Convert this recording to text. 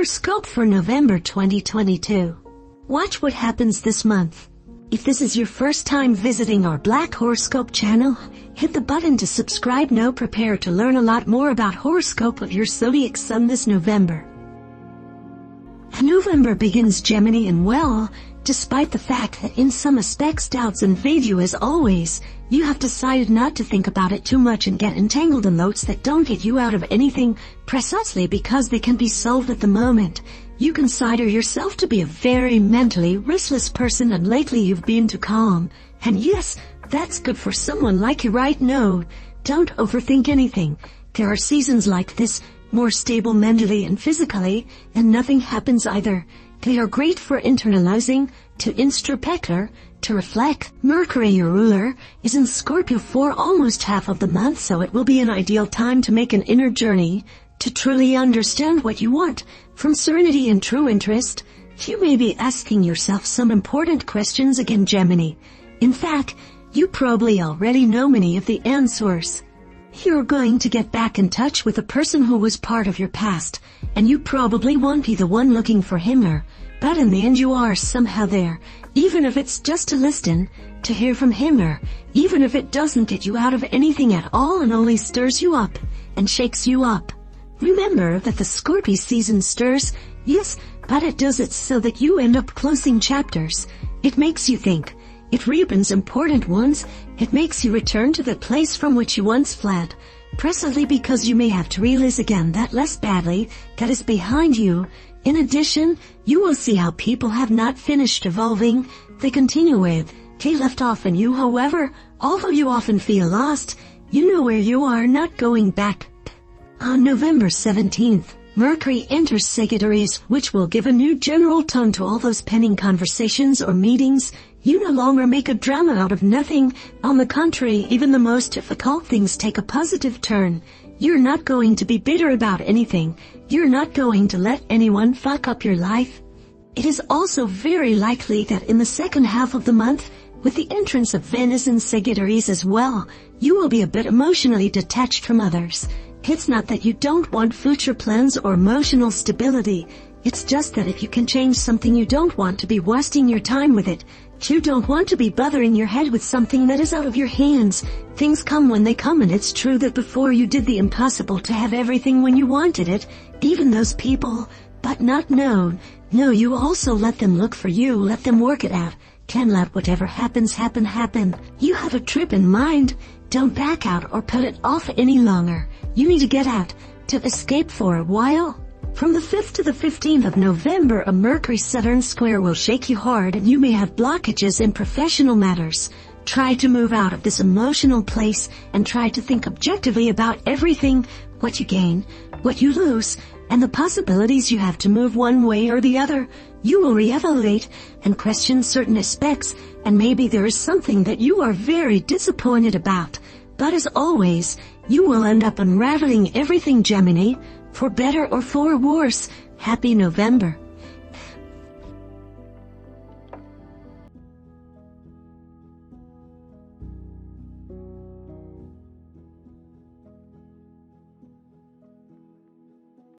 Horoscope for November 2022. Watch what happens this month. If this is your first time visiting our Black Horoscope channel, hit the button to subscribe now. Prepare to learn a lot more about horoscope of your zodiac sign this November. November begins Gemini and well, despite the fact that in some aspects doubts invade you as always, you have decided not to think about it too much and get entangled in thoughts that don't get you out of anything, precisely because they can be solved at the moment. You consider yourself to be a very mentally restless person and lately you've been too calm. And yes, that's good for someone like you right now. Don't overthink anything. There are seasons like this, more stable mentally and physically, and nothing happens either. They are great for internalizing, to introspect, to reflect. Mercury, your ruler, is in Scorpio for almost half of the month, so it will be an ideal time to make an inner journey, to truly understand what you want. From serenity and true interest, you may be asking yourself some important questions again, Gemini. In fact, you probably already know many of the answers. You're going to get back in touch with a person who was part of your past, and you probably won't be the one looking for him or, but in the end you are somehow there, even if it's just to listen, to hear from him or, even if it doesn't get you out of anything at all and only stirs you up, and shakes you up. Remember that the Scorpio season stirs, yes, but it does it so that you end up closing chapters. It makes you think. It reopens important ones. It makes you return to the place from which you once fled, precisely because you may have to realize again that less badly that is behind you. In addition, you will see how people have not finished evolving. They continue with, they left off and you, however, although you often feel lost, you know where you are, not going back. On November 17th, Mercury enters Sagittarius, which will give a new general tone to all those pending conversations or meetings. You no longer make a drama out of nothing. On the contrary, even the most difficult things take a positive turn. You're not going to be bitter about anything. You're not going to let anyone fuck up your life. It is also very likely that in the second half of the month, with the entrance of Venus in Sagittarius as well, you will be a bit emotionally detached from others. It's not that you don't want future plans or emotional stability. It's just that if you can change something, you don't want to be wasting your time with it. You don't want to be bothering your head with something that is out of your hands. Things come when they come, and it's true that before you did the impossible to have everything when you wanted it, even those people, but not known. No, you also let them look for you, let them work it out. Can let whatever happens happen. You have a trip in mind. Don't back out or put it off any longer. You need to get out, to escape for a while. From the 5th to the 15th of November, a Mercury-Saturn square will shake you hard and you may have blockages in professional matters. Try to move out of this emotional place and try to think objectively about everything, what you gain, what you lose, and the possibilities you have to move one way or the other. You will reevaluate and question certain aspects, and maybe there is something that you are very disappointed about. But as always, you will end up unraveling everything, Gemini, for better or for worse. Happy November.